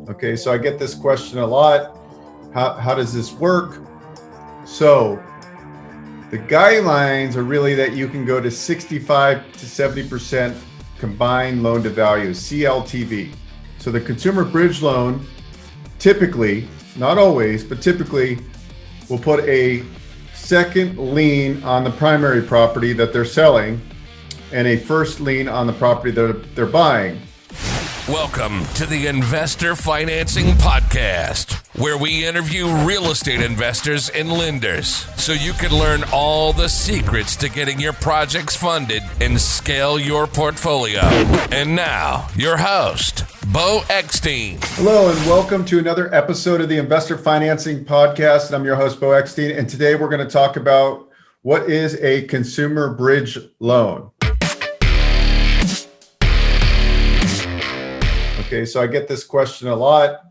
Okay, so I get this question a lot. How does this work? So the guidelines are really that you can go to 65 to 70% combined loan to value, CLTV. So the consumer bridge loan typically, not always, but typically will put a second lien on the primary property that they're selling and a first lien on the property that they're buying. Welcome to the Investor Financing Podcast, where we interview real estate investors and lenders so you can learn all the secrets to getting your projects funded and scale your portfolio. And now, your host, Bo Eckstein. Hello, and welcome to another episode of the Investor Financing Podcast. And I'm your host, Bo Eckstein. And today we're going to talk about what is a consumer bridge loan. Okay, so I get this question a lot.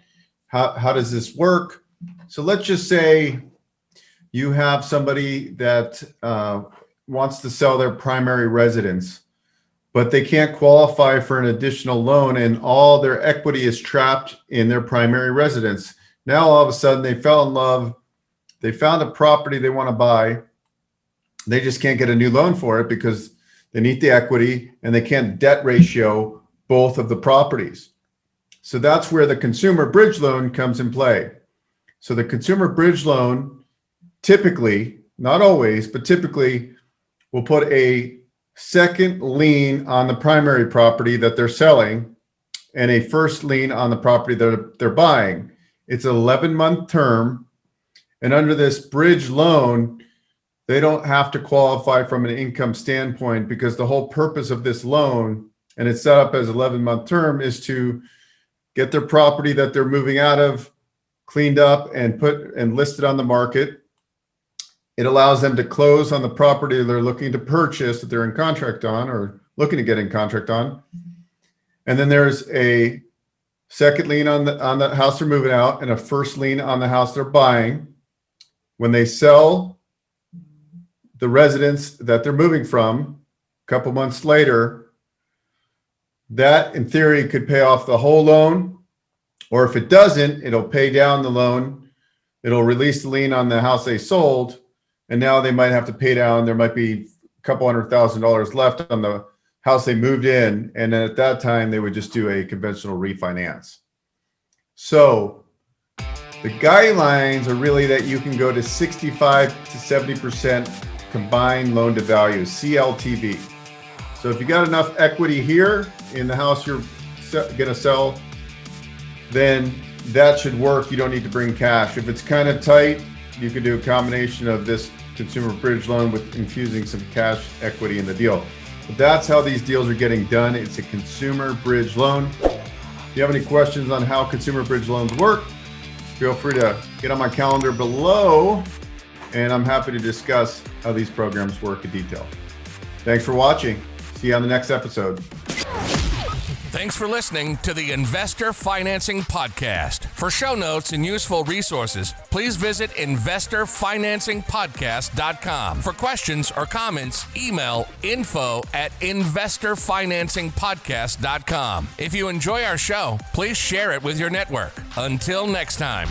How does this work? So let's just say you have somebody that wants to sell their primary residence, but they can't qualify for an additional loan and all their equity is trapped in their primary residence. Now, all of a sudden, they fell in love. They found a property they want to buy. They just can't get a new loan for it because they need the equity and they can't debt ratio both of the properties. So that's where the consumer bridge loan comes in play. So the consumer bridge loan typically, not always, but typically will put a second lien on the primary property that they're selling and a first lien on the property that they're buying. It's an 11-month term. And under this bridge loan, they don't have to qualify from an income standpoint because the whole purpose of this loan, and it's set up as 11-month term, is to get their property that they're moving out of cleaned up and put and listed on the market. It allows them to close on the property they're looking to purchase that they're in contract on or looking to get in contract on. And then there's a second lien on the house they're moving out and a first lien on the house they're buying. When they sell the residence that they're moving from a couple months later, that in theory could pay off the whole loan, or if it doesn't, it'll pay down the loan. It'll release the lien on the house they sold, and now they might have to pay down. There might be a couple $100,000 left on the house they moved in, and then at that time they would just do a conventional refinance. So the guidelines are really that you can go to 65 to 70% combined loan to value, CLTV. So if you got enough equity here in the house you're going to sell, then that should work. You don't need to bring cash. If it's kind of tight, you could do a combination of this consumer bridge loan with infusing some cash equity in the deal. But that's how these deals are getting done. It's a consumer bridge loan. If you have any questions on how consumer bridge loans work, feel free to get on my calendar below, and I'm happy to discuss how these programs work in detail. Thanks for watching. See you on the next episode. Thanks for listening to the Investor Financing Podcast. For show notes and useful resources, please visit investorfinancingpodcast.com. For questions or comments, email info@investorfinancingpodcast.com. If you enjoy our show, please share it with your network. Until next time.